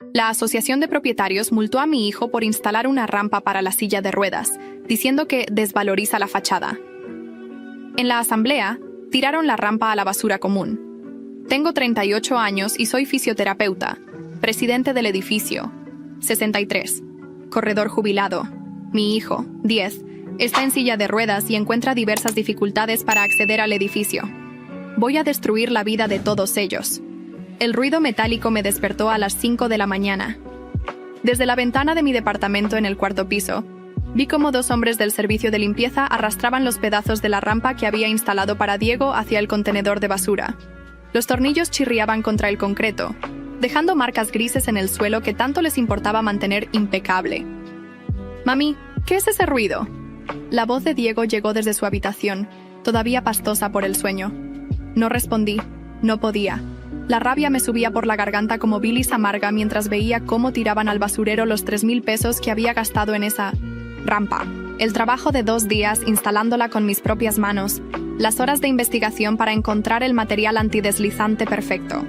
La Asociación de Propietarios multó a mi hijo por instalar una rampa para la silla de ruedas, diciendo que desvaloriza la fachada. En la asamblea, tiraron la rampa a la basura común. Tengo 38 años y soy fisioterapeuta, presidente del edificio. 63. Corredor jubilado. Mi hijo, 10, está en silla de ruedas y encuentra diversas dificultades para acceder al edificio. Voy a destruir la vida de todos ellos. El ruido metálico me despertó a las 5 de la mañana. Desde la ventana de mi departamento en el cuarto piso, vi cómo 2 hombres del servicio de limpieza arrastraban los pedazos de la rampa que había instalado para Diego hacia el contenedor de basura. Los tornillos chirriaban contra el concreto, dejando marcas grises en el suelo que tanto les importaba mantener impecable. «Mami, ¿qué es ese ruido?». La voz de Diego llegó desde su habitación, todavía pastosa por el sueño. No respondí, no podía. La rabia me subía por la garganta como bilis amarga mientras veía cómo tiraban al basurero los 3,000 pesos que había gastado en esa rampa. El trabajo de 2 días instalándola con mis propias manos. Las horas de investigación para encontrar el material antideslizante perfecto.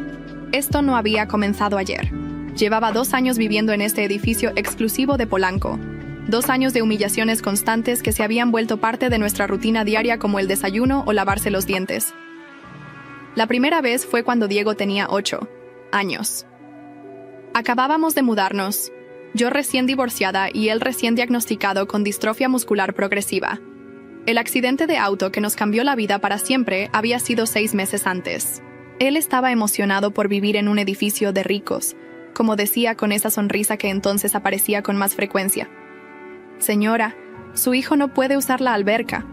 Esto no había comenzado ayer. Llevaba 2 años viviendo en este edificio exclusivo de Polanco. 2 años de humillaciones constantes que se habían vuelto parte de nuestra rutina diaria como el desayuno o lavarse los dientes. La primera vez fue cuando Diego tenía 8 años. Acabábamos de mudarnos. Yo recién divorciada y él recién diagnosticado con distrofia muscular progresiva. El accidente de auto que nos cambió la vida para siempre había sido 6 meses antes. Él estaba emocionado por vivir en un edificio de ricos, como decía con esa sonrisa que entonces aparecía con más frecuencia. «Señora, su hijo no puede usar la alberca»,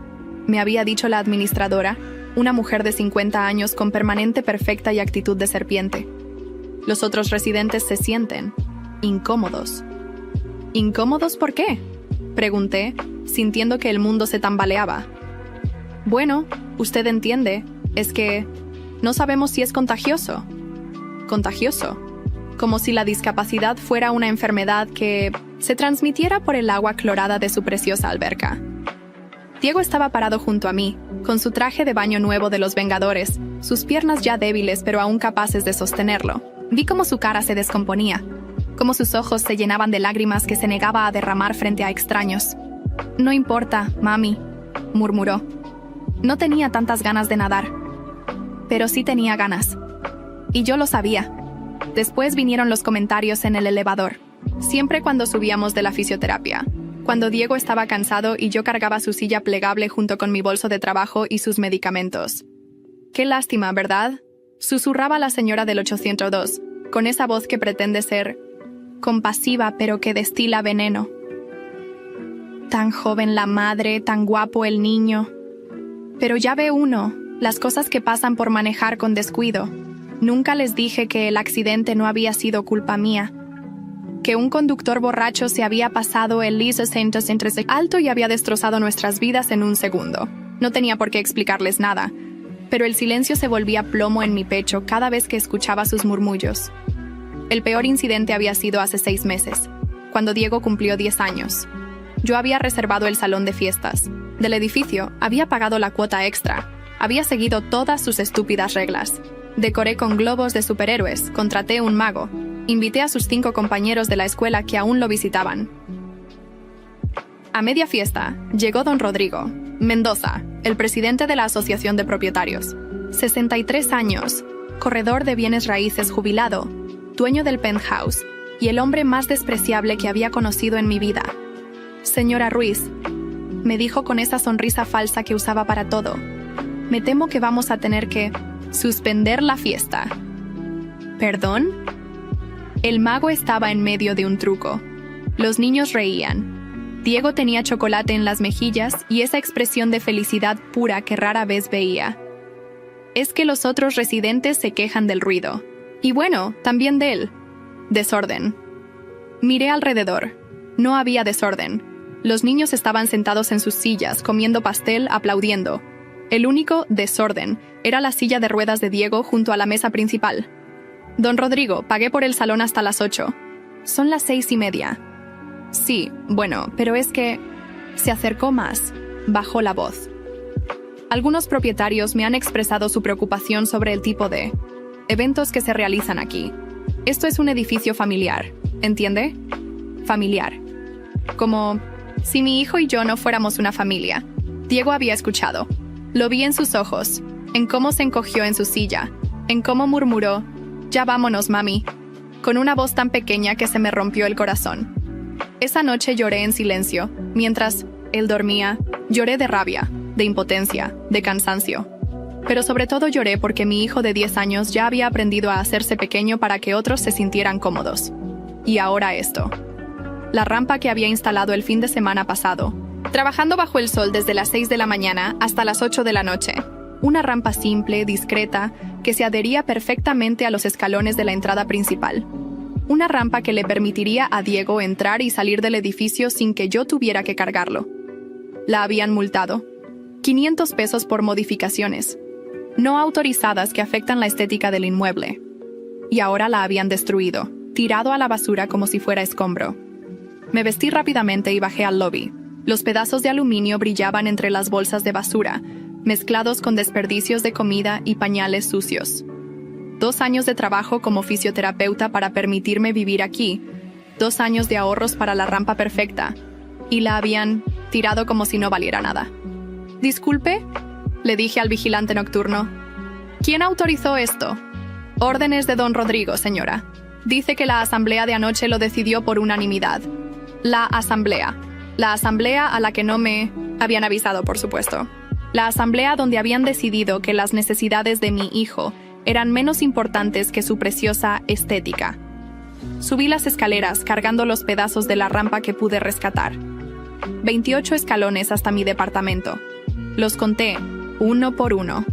me había dicho la administradora, una mujer de 50 años con permanente perfecta y actitud de serpiente. Los otros residentes se sienten incómodos. ¿Incómodos por qué?, pregunté, sintiendo que el mundo se tambaleaba. «Bueno, usted entiende, es que no sabemos si es contagioso». «¿Contagioso?» Como si la discapacidad fuera una enfermedad que se transmitiera por el agua clorada de su preciosa alberca. Diego estaba parado junto a mí, con su traje de baño nuevo de los Vengadores, sus piernas ya débiles pero aún capaces de sostenerlo. Vi cómo su cara se descomponía, cómo sus ojos se llenaban de lágrimas que se negaba a derramar frente a extraños. «No importa, mami», murmuró. No tenía tantas ganas de nadar, pero sí tenía ganas. Y yo lo sabía. Después vinieron los comentarios en el elevador, siempre cuando subíamos de la fisioterapia. Cuando Diego estaba cansado y yo cargaba su silla plegable junto con mi bolso de trabajo y sus medicamentos. «Qué lástima, ¿verdad?», susurraba la señora del 802, con esa voz que pretende ser compasiva pero que destila veneno. «Tan joven la madre, tan guapo el niño. Pero ya ve uno, las cosas que pasan por manejar con descuido. Nunca les dije que el accidente no había sido culpa mía. Que un conductor borracho se había pasado el lisos entre alto y había destrozado nuestras vidas en un segundo. No tenía por qué explicarles nada, pero el silencio se volvía plomo en mi pecho cada vez que escuchaba sus murmullos. El peor incidente había sido hace 6 meses, cuando Diego cumplió 10 años. Yo había reservado el salón de fiestas del edificio, había pagado la cuota extra, había seguido todas sus estúpidas reglas. Decoré con globos de superhéroes, contraté un mago. Invité a sus 5 compañeros de la escuela que aún lo visitaban. A media fiesta, llegó don Rodrigo Mendoza, el presidente de la Asociación de Propietarios. 63 años, corredor de bienes raíces jubilado, dueño del penthouse, y el hombre más despreciable que había conocido en mi vida. «Señora Ruiz», me dijo con esa sonrisa falsa que usaba para todo, «me temo que vamos a tener que suspender la fiesta». «¿Perdón?». El mago estaba en medio de un truco. Los niños reían. Diego tenía chocolate en las mejillas y esa expresión de felicidad pura que rara vez veía. «Es que los otros residentes se quejan del ruido. Y bueno, también de él. Desorden». Miré alrededor. No había desorden. Los niños estaban sentados en sus sillas, comiendo pastel, aplaudiendo. El único desorden era la silla de ruedas de Diego junto a la mesa principal. «Don Rodrigo, pagué por el salón hasta las 8. Son las 6:30. «Sí, bueno, pero es que…». Se acercó más, bajó la voz. Algunos propietarios me han expresado su preocupación sobre el tipo de eventos que se realizan aquí. Esto es un edificio familiar, ¿entiende? Familiar. Como si mi hijo y yo no fuéramos una familia. Diego había escuchado. Lo vi en sus ojos, en cómo se encogió en su silla, en cómo murmuró, «Ya vámonos, mami», con una voz tan pequeña que se me rompió el corazón. Esa noche lloré en silencio, mientras él dormía. Lloré de rabia, de impotencia, de cansancio. Pero sobre todo lloré porque mi hijo de 10 años ya había aprendido a hacerse pequeño para que otros se sintieran cómodos. Y ahora esto. La rampa que había instalado el fin de semana pasado, trabajando bajo el sol desde las 6 de la mañana hasta las 8 de la noche. Una rampa simple, discreta, que se adhería perfectamente a los escalones de la entrada principal. Una rampa que le permitiría a Diego entrar y salir del edificio sin que yo tuviera que cargarlo. La habían multado. 500 pesos por modificaciones no autorizadas que afectan la estética del inmueble. Y ahora la habían destruido, tirado a la basura como si fuera escombro. Me vestí rápidamente y bajé al lobby. Los pedazos de aluminio brillaban entre las bolsas de basura, mezclados con desperdicios de comida y pañales sucios. 2 años de trabajo como fisioterapeuta para permitirme vivir aquí, 2 años de ahorros para la rampa perfecta, y la habían tirado como si no valiera nada. «Disculpe», le dije al vigilante nocturno. «¿Quién autorizó esto?» «Órdenes de don Rodrigo, señora. Dice que la asamblea de anoche lo decidió por unanimidad». La asamblea a la que no me habían avisado, por supuesto. La asamblea donde habían decidido que las necesidades de mi hijo eran menos importantes que su preciosa estética. Subí las escaleras cargando los pedazos de la rampa que pude rescatar. 28 escalones hasta mi departamento. Los conté, uno por uno,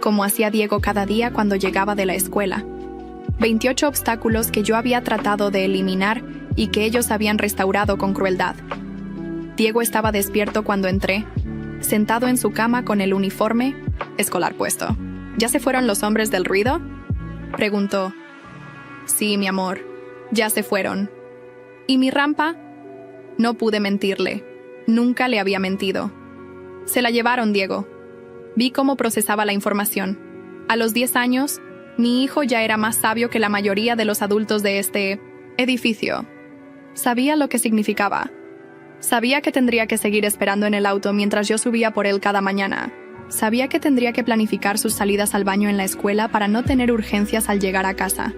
como hacía Diego cada día cuando llegaba de la escuela. 28 obstáculos que yo había tratado de eliminar y que ellos habían restaurado con crueldad. Diego estaba despierto cuando entré, sentado en su cama con el uniforme escolar puesto. ¿Ya se fueron los hombres del ruido?, preguntó. Sí, mi amor, ya se fueron. ¿Y mi rampa? No pude mentirle. Nunca le había mentido. Se la llevaron, Diego. Vi cómo procesaba la información. A los 10 años, mi hijo ya era más sabio que la mayoría de los adultos de este edificio. Sabía lo que significaba. Sabía que tendría que seguir esperando en el auto mientras yo subía por él cada mañana. Sabía que tendría que planificar sus salidas al baño en la escuela para no tener urgencias al llegar a casa.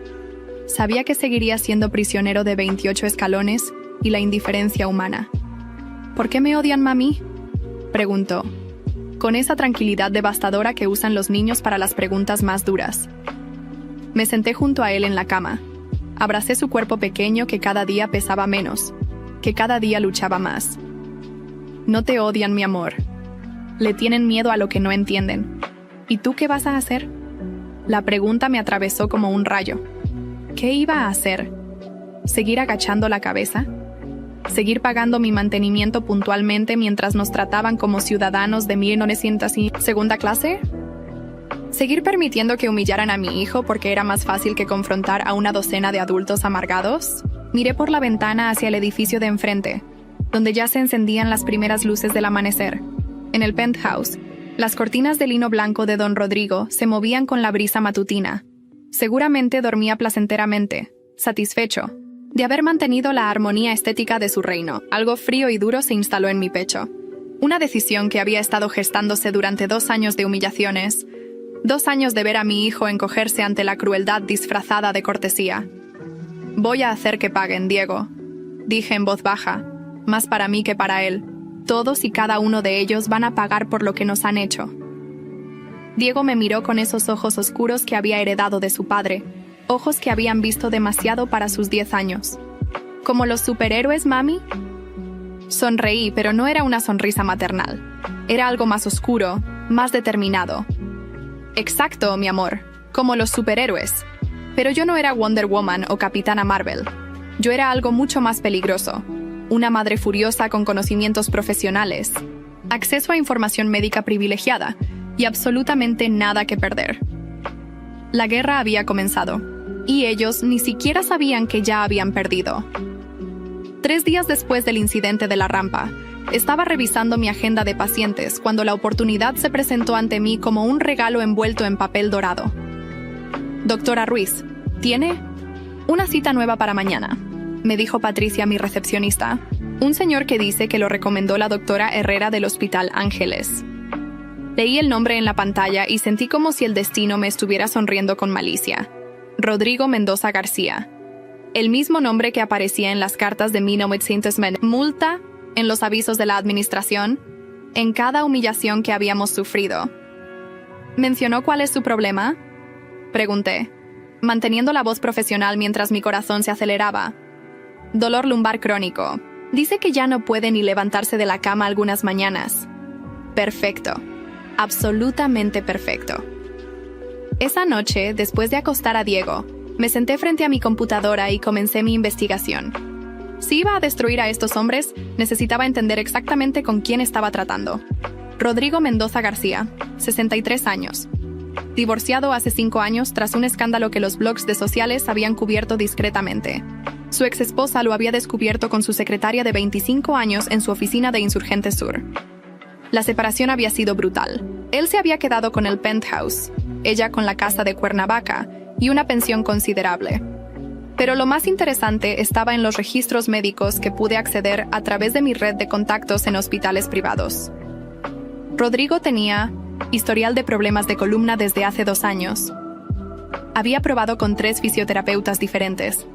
Sabía que seguiría siendo prisionero de 28 escalones y la indiferencia humana. ¿Por qué me odian, mami?, preguntó, con esa tranquilidad devastadora que usan los niños para las preguntas más duras. Me senté junto a él en la cama. Abracé su cuerpo pequeño que cada día pesaba menos, que cada día luchaba más. No te odian, mi amor. Le tienen miedo a lo que no entienden. ¿Y tú qué vas a hacer? La pregunta me atravesó como un rayo. ¿Qué iba a hacer? ¿Seguir agachando la cabeza? ¿Seguir pagando mi mantenimiento puntualmente mientras nos trataban como ciudadanos de 1900 y segunda clase? ¿Seguir permitiendo que humillaran a mi hijo porque era más fácil que confrontar a una docena de adultos amargados? Miré por la ventana hacia el edificio de enfrente, donde ya se encendían las primeras luces del amanecer. En el penthouse, las cortinas de lino blanco de don Rodrigo se movían con la brisa matutina. Seguramente dormía placenteramente, satisfecho de haber mantenido la armonía estética de su reino. Algo frío y duro se instaló en mi pecho. Una decisión que había estado gestándose durante 2 años de humillaciones, 2 años de ver a mi hijo encogerse ante la crueldad disfrazada de cortesía. Voy a hacer que paguen, Diego, dije en voz baja, más para mí que para él. Todos y cada uno de ellos van a pagar por lo que nos han hecho. Diego me miró con esos ojos oscuros que había heredado de su padre, ojos que habían visto demasiado para sus 10 años. ¿Como los superhéroes, mami? Sonreí, pero no era una sonrisa maternal. Era algo más oscuro, más determinado. Exacto, mi amor, como los superhéroes. Pero yo no era Wonder Woman o Capitana Marvel. Yo era algo mucho más peligroso. Una madre furiosa con conocimientos profesionales, acceso a información médica privilegiada y absolutamente nada que perder. La guerra había comenzado, y ellos ni siquiera sabían que ya habían perdido. 3 días después del incidente de la rampa, estaba revisando mi agenda de pacientes cuando la oportunidad se presentó ante mí como un regalo envuelto en papel dorado. Doctora Ruiz, ¿tiene? Una cita nueva para mañana, me dijo Patricia, mi recepcionista. Un señor que dice que lo recomendó la doctora Herrera del Hospital Ángeles. Leí el nombre en la pantalla y sentí como si el destino me estuviera sonriendo con malicia. Rodrigo Mendoza García. El mismo nombre que aparecía en las cartas de 1900, multa en los avisos de la administración, en cada humillación que habíamos sufrido. ¿Mencionó cuál es su problema?, pregunté, manteniendo la voz profesional mientras mi corazón se aceleraba. Dolor lumbar crónico. Dice que ya no puede ni levantarse de la cama algunas mañanas. Perfecto. Absolutamente perfecto. Esa noche, después de acostar a Diego, me senté frente a mi computadora y comencé mi investigación. Si iba a destruir a estos hombres, necesitaba entender exactamente con quién estaba tratando. Rodrigo Mendoza García, 63 años. Divorciado hace 5 años tras un escándalo que los blogs de sociales habían cubierto discretamente. Su exesposa lo había descubierto con su secretaria de 25 años en su oficina de Insurgentes Sur. La separación había sido brutal. Él se había quedado con el penthouse, ella con la casa de Cuernavaca y una pensión considerable. Pero lo más interesante estaba en los registros médicos que pude acceder a través de mi red de contactos en hospitales privados. Rodrigo tenía historial de problemas de columna desde hace 2 años. Había probado con 3 fisioterapeutas diferentes.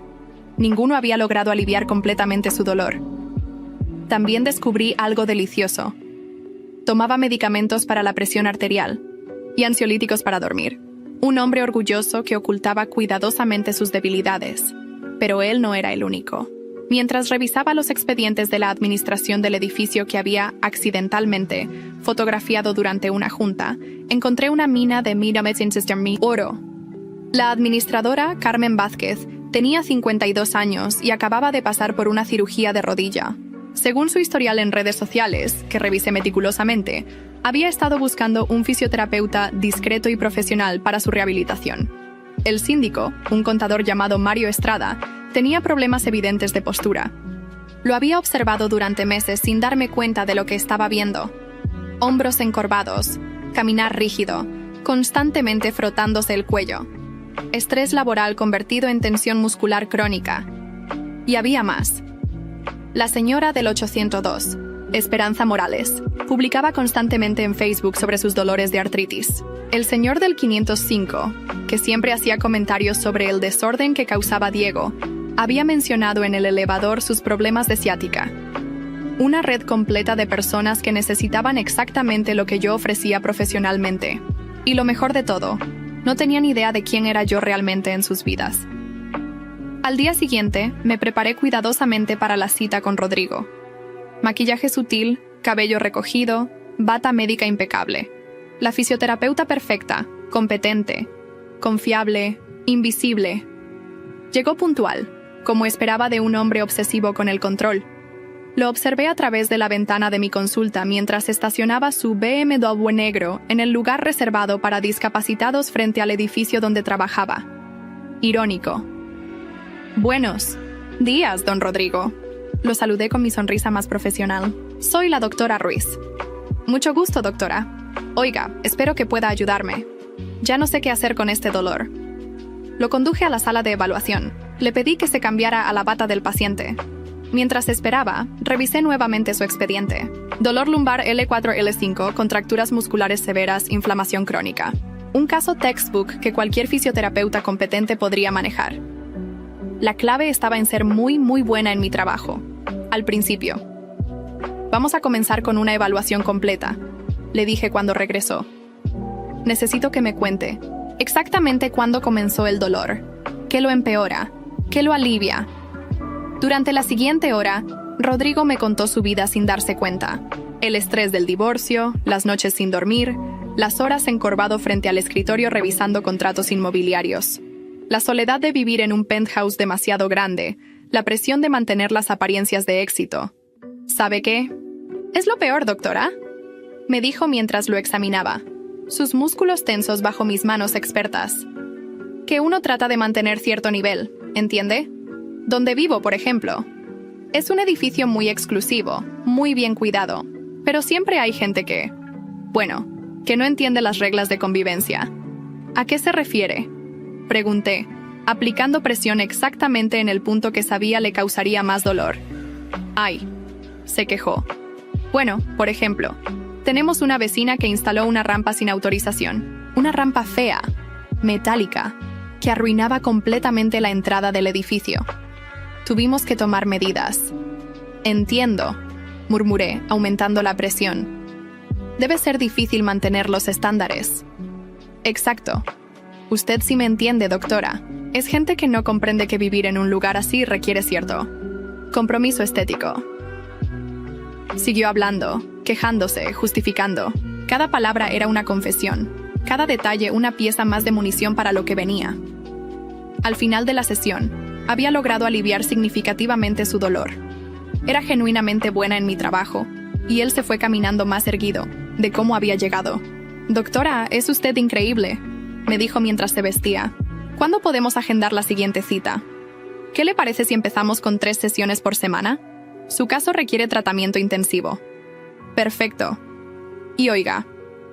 Ninguno había logrado aliviar completamente su dolor. También descubrí algo delicioso. Tomaba medicamentos para la presión arterial y ansiolíticos para dormir. Un hombre orgulloso que ocultaba cuidadosamente sus debilidades. Pero él no era el único. Mientras revisaba los expedientes de la administración del edificio que había accidentalmente fotografiado durante una junta, encontré una mina de oro. La administradora, Carmen Vázquez, tenía 52 años y acababa de pasar por una cirugía de rodilla. Según su historial en redes sociales, que revisé meticulosamente, había estado buscando un fisioterapeuta discreto y profesional para su rehabilitación. El síndico, un contador llamado Mario Estrada, tenía problemas evidentes de postura. Lo había observado durante meses sin darme cuenta de lo que estaba viendo. Hombros encorvados, caminar rígido, constantemente frotándose el cuello. Estrés laboral convertido en tensión muscular crónica. Y había más. La señora del 802, Esperanza Morales, publicaba constantemente en Facebook sobre sus dolores de artritis. El señor del 505, que siempre hacía comentarios sobre el desorden que causaba Diego, había mencionado en el elevador sus problemas de ciática. Una red completa de personas que necesitaban exactamente lo que yo ofrecía profesionalmente. Y lo mejor de todo, no tenían idea de quién era yo realmente en sus vidas. Al día siguiente, me preparé cuidadosamente para la cita con Rodrigo. Maquillaje sutil, cabello recogido, bata médica impecable. La fisioterapeuta perfecta, competente, confiable, invisible. Llegó puntual, como esperaba de un hombre obsesivo con el control. Lo observé a través de la ventana de mi consulta mientras estacionaba su BMW negro en el lugar reservado para discapacitados frente al edificio donde trabajaba. Irónico. Buenos días, don Rodrigo. Lo saludé con mi sonrisa más profesional. Soy la doctora Ruiz. Mucho gusto, doctora. Oiga, espero que pueda ayudarme. Ya no sé qué hacer con este dolor. Lo conduje a la sala de evaluación. Le pedí que se cambiara a la bata del paciente. Mientras esperaba, revisé nuevamente su expediente. Dolor lumbar L4-L5, contracturas musculares severas, inflamación crónica. Un caso textbook que cualquier fisioterapeuta competente podría manejar. La clave estaba en ser muy buena en mi trabajo. Al principio. Vamos a comenzar con una evaluación completa, le dije cuando regresó. Necesito que me cuente exactamente cuándo comenzó el dolor, qué lo empeora, qué lo alivia. Durante la siguiente hora, Rodrigo me contó su vida sin darse cuenta. El estrés del divorcio, las noches sin dormir, las horas encorvado frente al escritorio revisando contratos inmobiliarios. La soledad de vivir en un penthouse demasiado grande, la presión de mantener las apariencias de éxito. ¿Sabe qué? Es lo peor, doctora, me dijo mientras lo examinaba, sus músculos tensos bajo mis manos expertas. Que uno trata de mantener cierto nivel, ¿entiende? Donde vivo, por ejemplo. Es un edificio muy exclusivo, muy bien cuidado, pero siempre hay gente que no entiende las reglas de convivencia. ¿A qué se refiere?, pregunté, aplicando presión exactamente en el punto que sabía le causaría más dolor. ¡Ay!, se quejó. Bueno, por ejemplo, tenemos una vecina que instaló una rampa sin autorización. Una rampa fea, metálica, que arruinaba completamente la entrada del edificio. Tuvimos que tomar medidas. Entiendo, murmuré, aumentando la presión. Debe ser difícil mantener los estándares. Exacto. Usted sí me entiende, doctora. Es gente que no comprende que vivir en un lugar así requiere cierto compromiso estético. Siguió hablando, quejándose, justificando. Cada palabra era una confesión, cada detalle una pieza más de munición para lo que venía. Al final de la sesión, había logrado aliviar significativamente su dolor. Era genuinamente buena en mi trabajo, y él se fue caminando más erguido, de cómo había llegado. «Doctora, es usted increíble», me dijo mientras se vestía. «¿Cuándo podemos agendar la siguiente cita? ¿Qué le parece si empezamos con 3 sesiones por semana? Su caso requiere tratamiento intensivo». «Perfecto. Y oiga,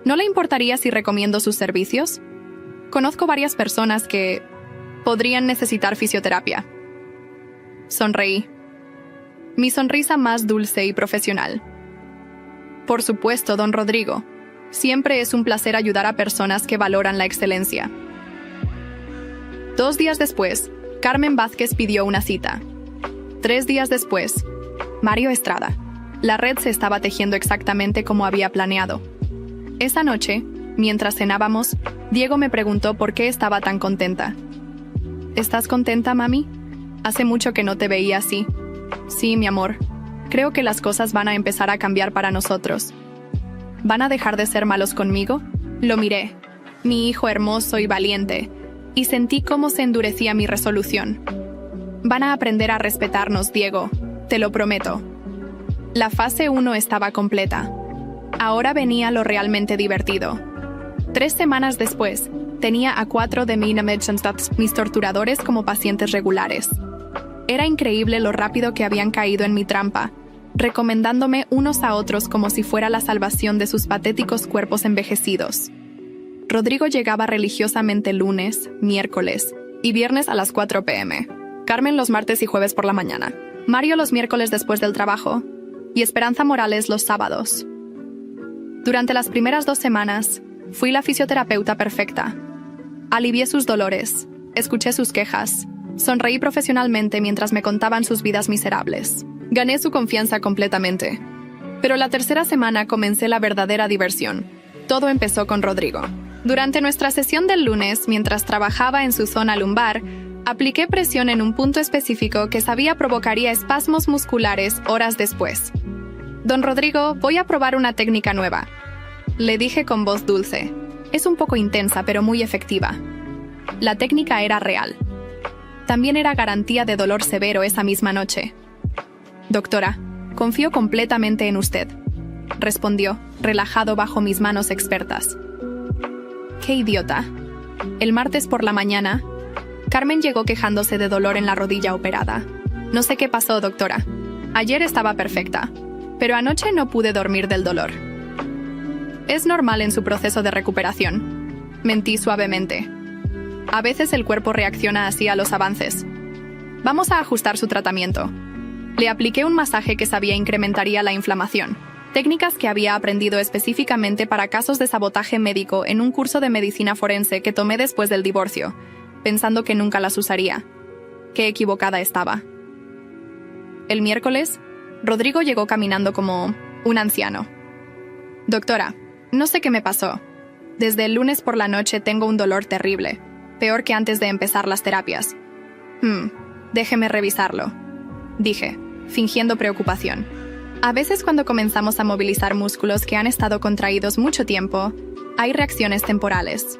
¿no le importaría si recomiendo sus servicios? Conozco varias personas que podrían necesitar fisioterapia». Sonreí. Mi sonrisa más dulce y profesional. «Por supuesto, don Rodrigo. Siempre es un placer ayudar a personas que valoran la excelencia». 2 días después, Carmen Vázquez pidió una cita. 3 días después, Mario Estrada. La red se estaba tejiendo exactamente como había planeado. Esa noche, mientras cenábamos, Diego me preguntó por qué estaba tan contenta. «¿Estás contenta, mami? Hace mucho que no te veía así». «Sí, mi amor. Creo que las cosas van a empezar a cambiar para nosotros». «¿Van a dejar de ser malos conmigo?». Lo miré, mi hijo hermoso y valiente, y sentí cómo se endurecía mi resolución. «Van a aprender a respetarnos, Diego, te lo prometo». La fase 1 estaba completa. Ahora venía lo realmente divertido. 3 semanas después, tenía a 4 de mis torturadores como pacientes regulares. Era increíble lo rápido que habían caído en mi trampa, recomendándome unos a otros como si fuera la salvación de sus patéticos cuerpos envejecidos. Rodrigo llegaba religiosamente lunes, miércoles y viernes a las 4 p.m. Carmen los martes y jueves por la mañana. Mario los miércoles después del trabajo. Y Esperanza Morales los sábados. Durante las primeras 2 semanas, fui la fisioterapeuta perfecta. Alivié sus dolores, escuché sus quejas, sonreí profesionalmente mientras me contaban sus vidas miserables. Gané su confianza completamente. Pero la 3ª semana comencé la verdadera diversión. Todo empezó con Rodrigo. Durante nuestra sesión del lunes, mientras trabajaba en su zona lumbar, apliqué presión en un punto específico que sabía provocaría espasmos musculares horas después. «Don Rodrigo, voy a probar una técnica nueva», le dije con voz dulce. Es un poco intensa, pero muy efectiva. La técnica era real. También era garantía de dolor severo esa misma noche. «Doctora, confío completamente en usted», respondió, relajado bajo mis manos expertas. «Qué idiota». El martes por la mañana, Carmen llegó quejándose de dolor en la rodilla operada. «No sé qué pasó, doctora. Ayer estaba perfecta, pero anoche no pude dormir del dolor». «Es normal en su proceso de recuperación», mentí suavemente. «A veces el cuerpo reacciona así a los avances. Vamos a ajustar su tratamiento». Le apliqué un masaje que sabía incrementaría la inflamación, técnicas que había aprendido específicamente para casos de sabotaje médico en un curso de medicina forense que tomé después del divorcio, pensando que nunca las usaría. Qué equivocada estaba. El miércoles, Rodrigo llegó caminando como un anciano. «Doctora, no sé qué me pasó. Desde el lunes por la noche tengo un dolor terrible, peor que antes de empezar las terapias». Déjeme revisarlo», dije, fingiendo preocupación. A veces cuando comenzamos a movilizar músculos que han estado contraídos mucho tiempo, hay reacciones temporales.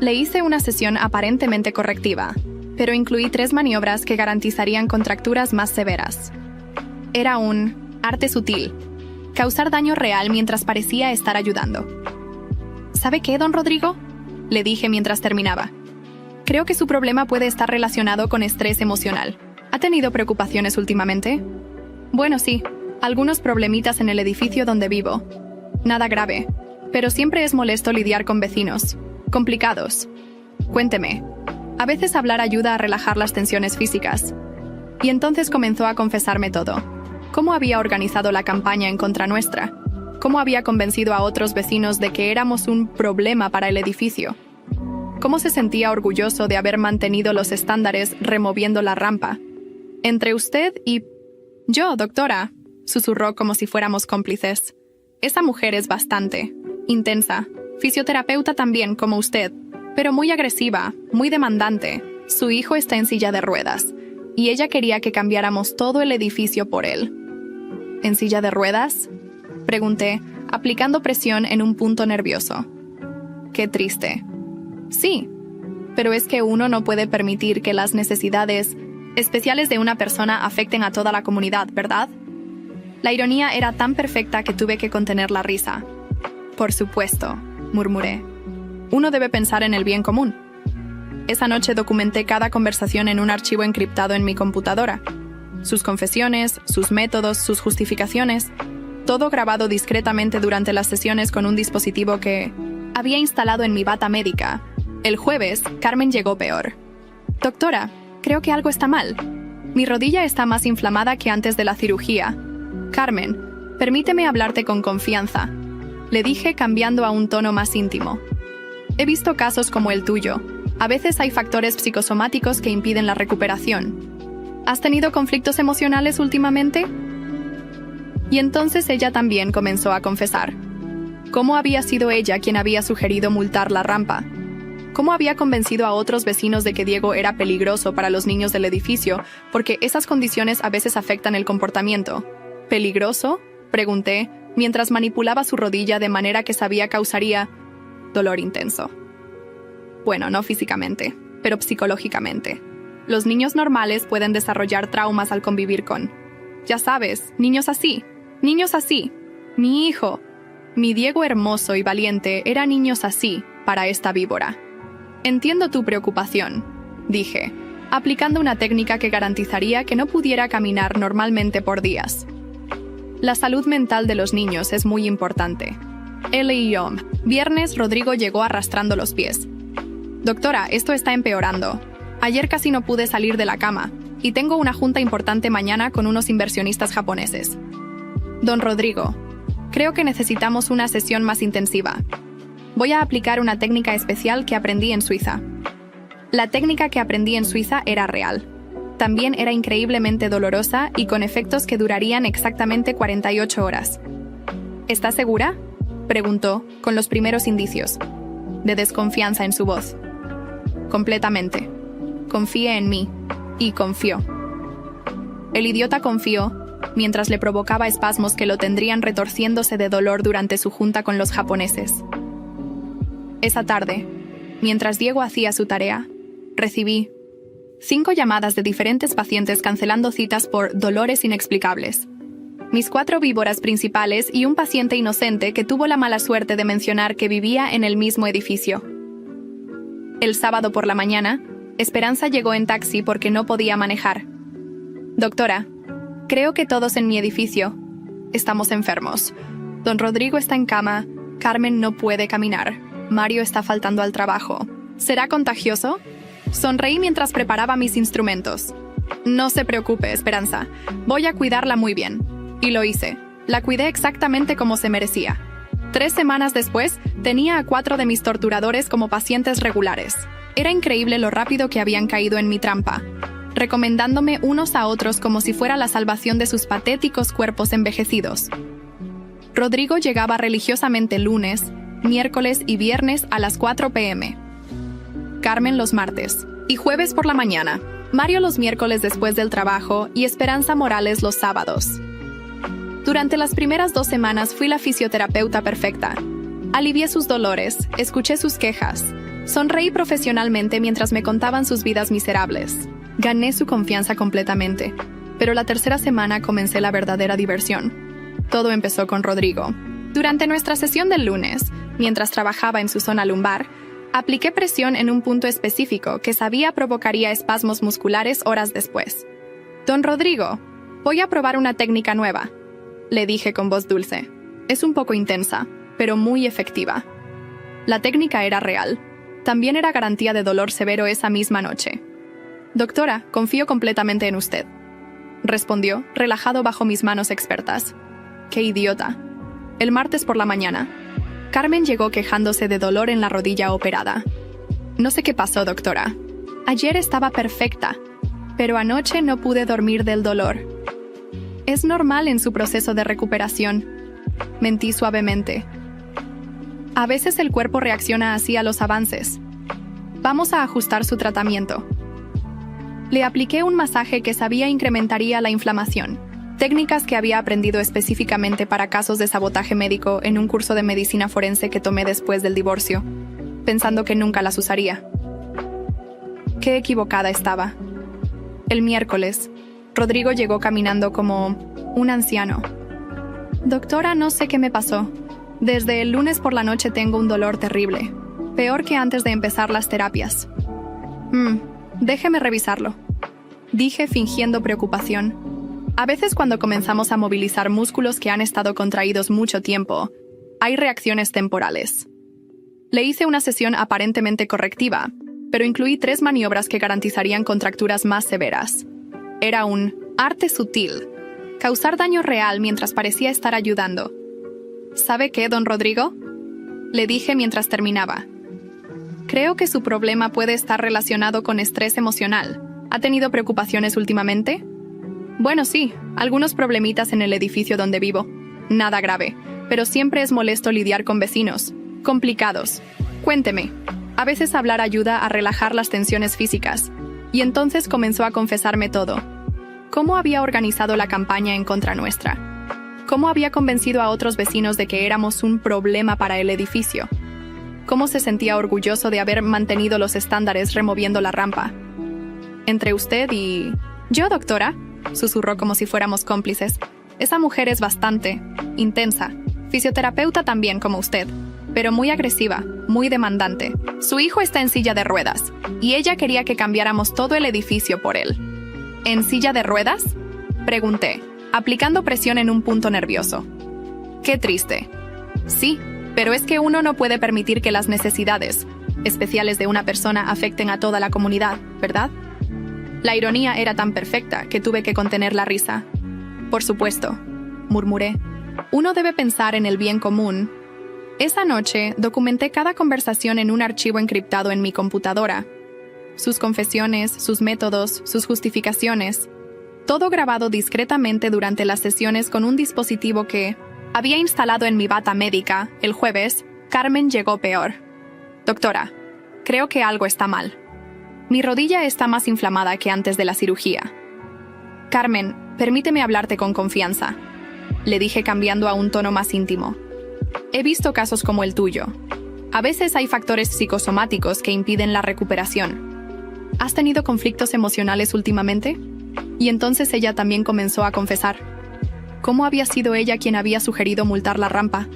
Le hice una sesión aparentemente correctiva, pero incluí 3 maniobras que garantizarían contracturas más severas. Era un arte sutil, causar daño real mientras parecía estar ayudando. «¿Sabe qué, don Rodrigo?», le dije mientras terminaba. «Creo que su problema puede estar relacionado con estrés emocional. ¿Ha tenido preocupaciones últimamente?». «Bueno, sí, algunos problemitas en el edificio donde vivo. Nada grave, pero siempre es molesto lidiar con vecinos. Complicados. Cuénteme, A veces hablar ayuda a relajar las tensiones físicas. Y entonces comenzó a confesarme todo. Cómo había organizado la campaña en contra nuestra. Cómo había convencido a otros vecinos de que éramos un problema para el edificio. Cómo se sentía orgulloso de haber mantenido los estándares removiendo la rampa. Entre usted y... Yo, doctora, susurró como si fuéramos cómplices. Esa mujer es bastante intensa. Fisioterapeuta también, como usted, pero muy agresiva, muy demandante. Su hijo está en silla de ruedas, y ella quería que cambiáramos todo el edificio por él. ¿En silla de ruedas?, pregunté, aplicando presión en un punto nervioso. Qué triste. Sí, pero es que uno no puede permitir que las necesidades especiales de una persona afecten a toda la comunidad, ¿verdad? La ironía era tan perfecta que tuve que contener la risa. Por supuesto, murmuré. Uno debe pensar en el bien común. Esa noche documenté cada conversación en un archivo encriptado en mi computadora. Sus confesiones, sus métodos, sus justificaciones, todo grabado discretamente durante las sesiones con un dispositivo que había instalado en mi bata médica. El jueves, Carmen llegó peor. Doctora, creo que algo está mal. Mi rodilla está más inflamada que antes de la cirugía. Carmen, permíteme hablarte con confianza, le dije cambiando a un tono más íntimo. He visto casos como el tuyo. A veces hay factores psicosomáticos que impiden la recuperación. ¿Has tenido conflictos emocionales últimamente? Y entonces ella también comenzó a confesar. ¿Cómo había sido ella quien había sugerido multar la rampa? ¿Cómo había convencido a otros vecinos de que Diego era peligroso para los niños del edificio porque esas condiciones a veces afectan el comportamiento? ¿Peligroso?, pregunté, mientras manipulaba su rodilla de manera que sabía causaría dolor intenso. Bueno, no físicamente, pero psicológicamente. Los niños normales pueden desarrollar traumas al convivir con... Ya sabes, niños así. Mi hijo, mi Diego hermoso y valiente, era niños así para esta víbora. Entiendo tu preocupación, dije, aplicando una técnica que garantizaría que no pudiera caminar normalmente por días. La salud mental de los niños es muy importante. Él y yo. Viernes, Rodrigo llegó arrastrando los pies. Doctora, esto está empeorando. Ayer casi no pude salir de la cama, y tengo una junta importante mañana con unos inversionistas japoneses. Don Rodrigo, creo que necesitamos una sesión más intensiva. Voy a aplicar una técnica especial que aprendí en Suiza. La técnica que aprendí en Suiza era real. También era increíblemente dolorosa y con efectos que durarían exactamente 48 horas. ¿Estás segura?, preguntó, con los primeros indicios de desconfianza en su voz. Completamente. Confíe en mí. Y confió. El idiota confió, mientras le provocaba espasmos que lo tendrían retorciéndose de dolor durante su junta con los japoneses. Esa tarde, mientras Diego hacía su tarea, recibí 5 llamadas de diferentes pacientes cancelando citas por dolores inexplicables. Mis 4 víboras principales y un paciente inocente que tuvo la mala suerte de mencionar que vivía en el mismo edificio. El sábado por la mañana, Esperanza llegó en taxi porque no podía manejar. Doctora, creo que todos en mi edificio estamos enfermos. Don Rodrigo está en cama, Carmen no puede caminar, Mario está faltando al trabajo. ¿Será contagioso? Sonreí mientras preparaba mis instrumentos. No se preocupe, Esperanza. Voy a cuidarla muy bien. Y lo hice. La cuidé exactamente como se merecía. 3 semanas después, tenía a 4 de mis torturadores como pacientes regulares. Era increíble lo rápido que habían caído en mi trampa, recomendándome unos a otros como si fuera la salvación de sus patéticos cuerpos envejecidos. Rodrigo llegaba religiosamente lunes, miércoles y viernes a las 4 p.m. Carmen los martes y jueves por la mañana. Mario los miércoles después del trabajo y Esperanza Morales los sábados. Durante las primeras 2 semanas fui la fisioterapeuta perfecta. Alivié sus dolores, escuché sus quejas, sonreí profesionalmente mientras me contaban sus vidas miserables. Gané su confianza completamente, pero la 3ª semana comencé la verdadera diversión. Todo empezó con Rodrigo. Durante nuestra sesión del lunes, mientras trabajaba en su zona lumbar, apliqué presión en un punto específico que sabía provocaría espasmos musculares horas después. Don Rodrigo, voy a probar una técnica nueva, le dije con voz dulce. Es un poco intensa, pero muy efectiva. La técnica era real. También era garantía de dolor severo esa misma noche. Doctora, confío completamente en usted, respondió, relajado bajo mis manos expertas. ¡Qué idiota! El martes por la mañana, Carmen llegó quejándose de dolor en la rodilla operada. No sé qué pasó, doctora. Ayer estaba perfecta, pero anoche no pude dormir del dolor. Es normal en su proceso de recuperación, mentí suavemente. A veces el cuerpo reacciona así a los avances. Vamos a ajustar su tratamiento. Le apliqué un masaje que sabía incrementaría la inflamación, técnicas que había aprendido específicamente para casos de sabotaje médico en un curso de medicina forense que tomé después del divorcio, pensando que nunca las usaría. Qué equivocada estaba. El miércoles, Rodrigo llegó caminando como un anciano. Doctora, no sé qué me pasó. Desde el lunes por la noche tengo un dolor terrible, peor que antes de empezar las terapias. Déjeme revisarlo, dije fingiendo preocupación. A veces cuando comenzamos a movilizar músculos que han estado contraídos mucho tiempo, hay reacciones temporales. Le hice una sesión aparentemente correctiva, pero incluí 3 maniobras que garantizarían contracturas más severas. Era un arte sutil, causar daño real mientras parecía estar ayudando. ¿Sabe qué, don Rodrigo?, le dije mientras terminaba. Creo que su problema puede estar relacionado con estrés emocional. ¿Ha tenido preocupaciones últimamente? Bueno, sí, algunos problemitas en el edificio donde vivo. Nada grave, pero siempre es molesto lidiar con vecinos. Complicados. Cuénteme. A veces hablar ayuda a relajar las tensiones físicas. Y entonces comenzó a confesarme todo. ¿Cómo había organizado la campaña en contra nuestra? ¿Cómo había convencido a otros vecinos de que éramos un problema para el edificio? ¿Cómo se sentía orgulloso de haber mantenido los estándares removiendo la rampa? Entre usted y... ¿Yo, doctora?, susurró como si fuéramos cómplices. Esa mujer es bastante intensa. Fisioterapeuta también, como usted. Pero muy agresiva, muy demandante. Su hijo está en silla de ruedas, y ella quería que cambiáramos todo el edificio por él. ¿En silla de ruedas?, pregunté, aplicando presión en un punto nervioso. Qué triste. Sí, pero es que uno no puede permitir que las necesidades especiales de una persona afecten a toda la comunidad, ¿verdad? La ironía era tan perfecta que tuve que contener la risa. Por supuesto, murmuré. Uno debe pensar en el bien común. Esa noche documenté cada conversación en un archivo encriptado en mi computadora. Sus confesiones, sus métodos, sus justificaciones. Todo grabado discretamente durante las sesiones con un dispositivo que había instalado en mi bata médica. El jueves, Carmen llegó peor. Doctora, creo que algo está mal. Mi rodilla está más inflamada que antes de la cirugía. Carmen, permíteme hablarte con confianza, le dije cambiando a un tono más íntimo. He visto casos como el tuyo. A veces hay factores psicosomáticos que impiden la recuperación. ¿Has tenido conflictos emocionales últimamente? Y entonces ella también comenzó a confesar. ¿Cómo había sido ella quien había sugerido multar la rampa?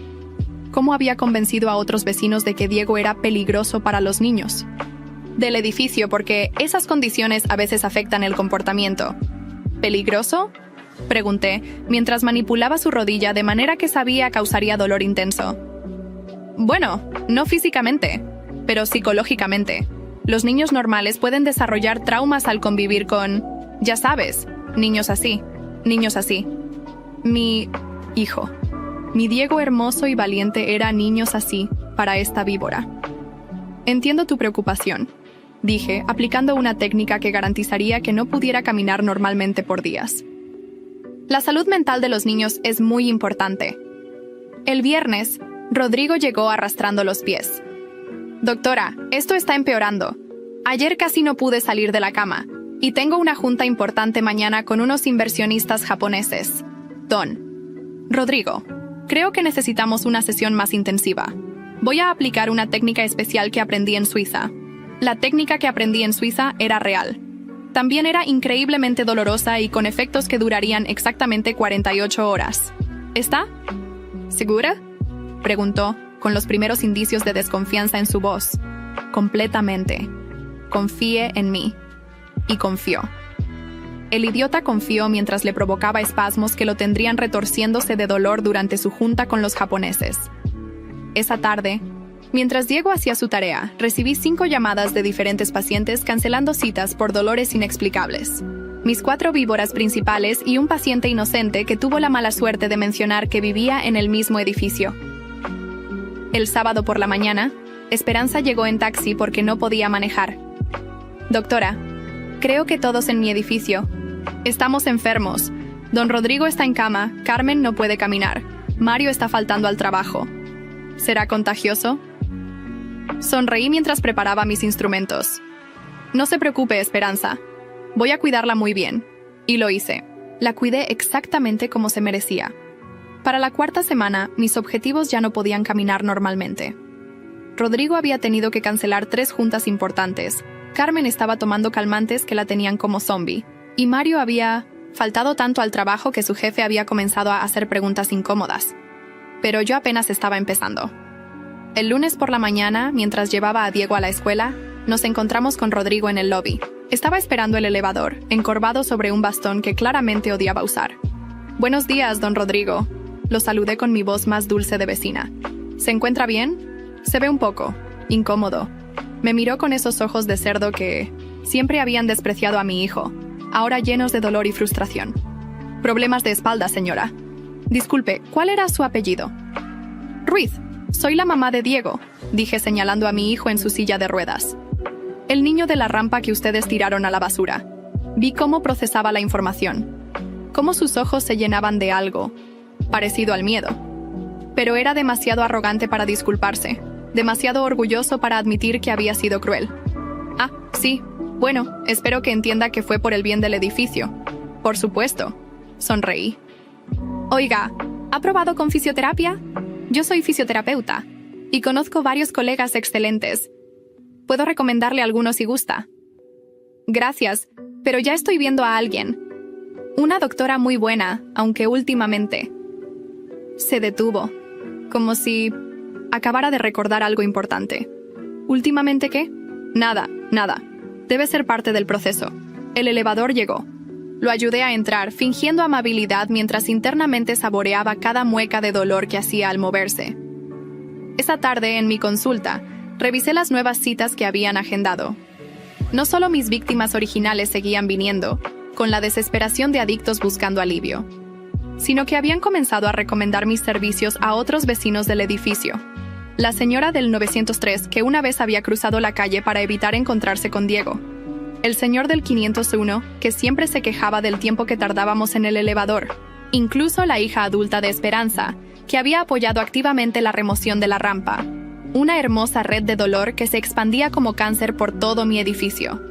¿Cómo había convencido a otros vecinos de que Diego era peligroso para los niños? Del edificio, porque esas condiciones a veces afectan el comportamiento. ¿Peligroso?, pregunté, mientras manipulaba su rodilla de manera que sabía causaría dolor intenso. Bueno, no físicamente, pero psicológicamente. Los niños normales pueden desarrollar traumas al convivir con, ya sabes, niños así. Mi hijo. Mi Diego hermoso y valiente era niños así, para esta víbora. Entiendo tu preocupación, dije, aplicando una técnica que garantizaría que no pudiera caminar normalmente por días. La salud mental de los niños es muy importante. El viernes, Rodrigo llegó arrastrando los pies. Doctora, esto está empeorando. Ayer casi no pude salir de la cama, y tengo una junta importante mañana con unos inversionistas japoneses. Don Rodrigo, creo que necesitamos una sesión más intensiva. Voy a aplicar una técnica especial que aprendí en Suiza. La técnica que aprendí en Suiza era real. También era increíblemente dolorosa y con efectos que durarían exactamente 48 horas. ¿Está segura?, preguntó, con los primeros indicios de desconfianza en su voz. Completamente. Confíe en mí. Y confió. El idiota confió mientras le provocaba espasmos que lo tendrían retorciéndose de dolor durante su junta con los japoneses. Esa tarde, Mientras Diego hacía su tarea, recibí 5 llamadas de diferentes pacientes cancelando citas por dolores inexplicables. Mis 4 víboras principales y un paciente inocente que tuvo la mala suerte de mencionar que vivía en el mismo edificio. El sábado por la mañana, Esperanza llegó en taxi porque no podía manejar. Doctora, creo que todos en mi edificio estamos enfermos. Don Rodrigo está en cama, Carmen no puede caminar, Mario está faltando al trabajo. ¿Será contagioso? Sonreí mientras preparaba mis instrumentos. No se preocupe, Esperanza. Voy a cuidarla muy bien. Y lo hice. La cuidé exactamente como se merecía. Para la 4ª semana, mis objetivos ya no podían caminar normalmente. Rodrigo había tenido que cancelar 3 juntas importantes. Carmen estaba tomando calmantes que la tenían como zombie. Y Mario había faltado tanto al trabajo que su jefe había comenzado a hacer preguntas incómodas. Pero yo apenas estaba empezando. El lunes por la mañana, mientras llevaba a Diego a la escuela, nos encontramos con Rodrigo en el lobby. Estaba esperando el elevador, encorvado sobre un bastón que claramente odiaba usar. «Buenos días, don Rodrigo», lo saludé con mi voz más dulce de vecina. «¿Se encuentra bien?» Se ve un poco incómodo. Me miró con esos ojos de cerdo que siempre habían despreciado a mi hijo, ahora llenos de dolor y frustración. «Problemas de espalda, señora». «Disculpe, ¿cuál era su apellido?» «Ruiz. Soy la mamá de Diego», dije señalando a mi hijo en su silla de ruedas. «El niño de la rampa que ustedes tiraron a la basura». Vi cómo procesaba la información, cómo sus ojos se llenaban de algo parecido al miedo. Pero era demasiado arrogante para disculparse, demasiado orgulloso para admitir que había sido cruel. «Ah, sí, bueno, espero que entienda que fue por el bien del edificio». «Por supuesto», sonreí. «Oiga, ¿ha probado con fisioterapia? Yo soy fisioterapeuta y conozco varios colegas excelentes. Puedo recomendarle algunos si gusta». «Gracias, pero ya estoy viendo a alguien. Una doctora muy buena, aunque últimamente». Se detuvo, como si acabara de recordar algo importante. ¿Últimamente qué? Nada. Debe ser parte del proceso. El elevador llegó. Lo ayudé a entrar, fingiendo amabilidad mientras internamente saboreaba cada mueca de dolor que hacía al moverse. Esa tarde, en mi consulta, revisé las nuevas citas que habían agendado. No solo mis víctimas originales seguían viniendo, con la desesperación de adictos buscando alivio, sino que habían comenzado a recomendar mis servicios a otros vecinos del edificio. La señora del 903, que una vez había cruzado la calle para evitar encontrarse con Diego. El señor del 501, que siempre se quejaba del tiempo que tardábamos en el elevador. Incluso la hija adulta de Esperanza, que había apoyado activamente la remoción de la rampa. Una hermosa red de dolor que se expandía como cáncer por todo mi edificio.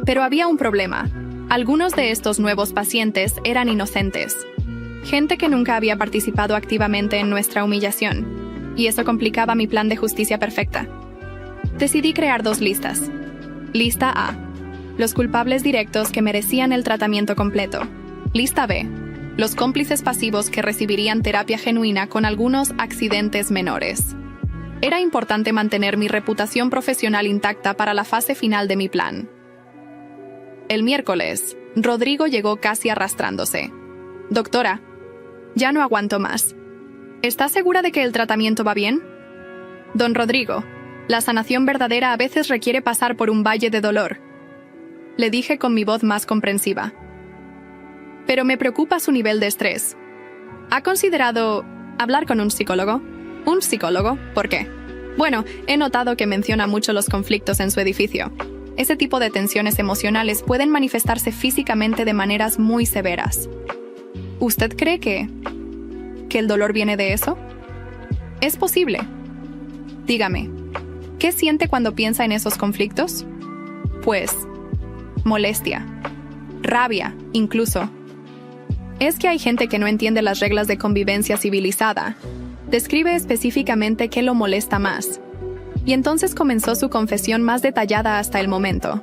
Pero había un problema. Algunos de estos nuevos pacientes eran inocentes. Gente que nunca había participado activamente en nuestra humillación. Y eso complicaba mi plan de justicia perfecta. Decidí crear 2 listas. Lista A: los culpables directos que merecían el tratamiento completo. Lista B: los cómplices pasivos que recibirían terapia genuina con algunos accidentes menores. Era importante mantener mi reputación profesional intacta para la fase final de mi plan. El miércoles, Rodrigo llegó casi arrastrándose. «Doctora, ya no aguanto más. ¿Está segura de que el tratamiento va bien?» «Don Rodrigo, la sanación verdadera a veces requiere pasar por un valle de dolor», le dije con mi voz más comprensiva. «Pero me preocupa su nivel de estrés. ¿Ha considerado hablar con un psicólogo?» «¿Un psicólogo? ¿Por qué?» «Bueno, he notado que menciona mucho los conflictos en su edificio. Ese tipo de tensiones emocionales pueden manifestarse físicamente de maneras muy severas. ¿Usted cree que el dolor viene de eso?» «Es posible. Dígame, ¿qué siente cuando piensa en esos conflictos?» «Pues, molestia, rabia, incluso. Es que hay gente que no entiende las reglas de convivencia civilizada. Describe específicamente qué lo molesta más. Y entonces comenzó su confesión más detallada hasta el momento.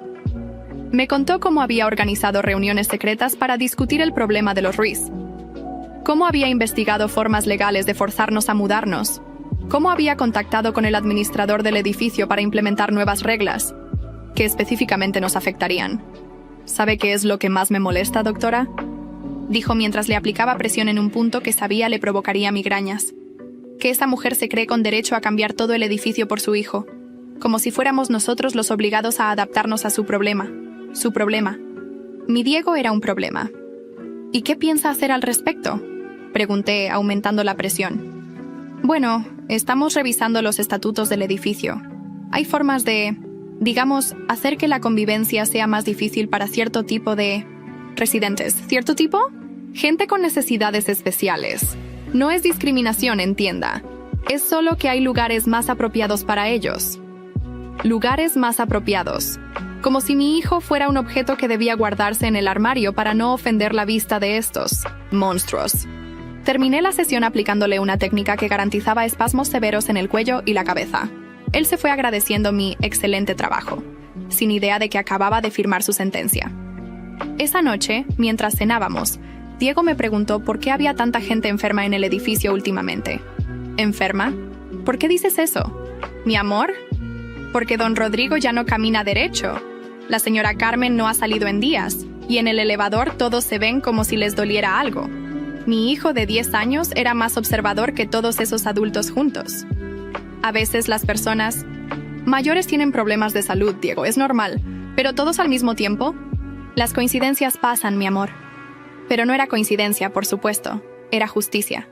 Me contó cómo había organizado reuniones secretas para discutir el problema de los Ruiz. Cómo había investigado formas legales de forzarnos a mudarnos. Cómo había contactado con el administrador del edificio para implementar nuevas reglas que específicamente nos afectarían. ¿Sabe qué es lo que más me molesta, doctora?, dijo mientras le aplicaba presión en un punto que sabía le provocaría migrañas. que esa mujer se cree con derecho a cambiar todo el edificio por su hijo, como si fuéramos nosotros los obligados a adaptarnos a su problema. Su problema. Mi Diego era un problema. ¿Y qué piensa hacer al respecto?, pregunté, aumentando la presión. Bueno, estamos revisando los estatutos del edificio. Hay formas de, digamos, hacer que la convivencia sea más difícil para cierto tipo de residentes. ¿Cierto tipo? Gente con necesidades especiales. No es discriminación, entienda. Es solo que hay lugares más apropiados para ellos. Lugares más apropiados. Como si mi hijo fuera un objeto que debía guardarse en el armario para no ofender la vista de estos monstruos. Terminé la sesión aplicándole una técnica que garantizaba espasmos severos en el cuello y la cabeza. Él se fue agradeciendo mi excelente trabajo, sin idea de que acababa de firmar su sentencia. Esa noche, mientras cenábamos, Diego me preguntó por qué había tanta gente enferma en el edificio últimamente. ¿Enferma? ¿Por qué dices eso? ¿Mi amor? Porque don Rodrigo ya no camina derecho. La señora Carmen no ha salido en días, y en el elevador todos se ven como si les doliera algo. Mi hijo de 10 años era más observador que todos esos adultos juntos. A veces las personas mayores tienen problemas de salud, Diego, es normal, pero todos al mismo tiempo. Las coincidencias pasan, mi amor. Pero no era coincidencia, por supuesto, era justicia.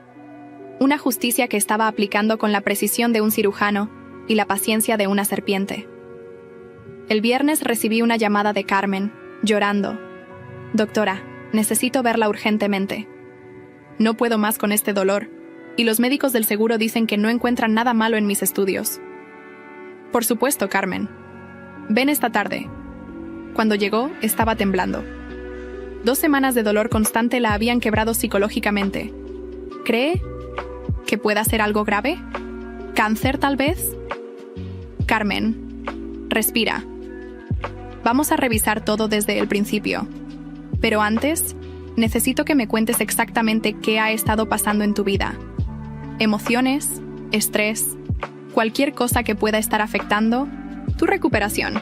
Una justicia que estaba aplicando con la precisión de un cirujano y la paciencia de una serpiente. El viernes recibí una llamada de Carmen, llorando. Doctora, necesito verla urgentemente. No puedo más con este dolor, y los médicos del seguro dicen que no encuentran nada malo en mis estudios. Por supuesto, Carmen. Ven esta tarde. Cuando llegó, estaba temblando. 2 semanas de dolor constante la habían quebrado psicológicamente. ¿Cree que pueda ser algo grave? ¿Cáncer, tal vez? Carmen, respira. Vamos a revisar todo desde el principio. Pero antes, necesito que me cuentes exactamente qué ha estado pasando en tu vida. Emociones, estrés, cualquier cosa que pueda estar afectando tu recuperación.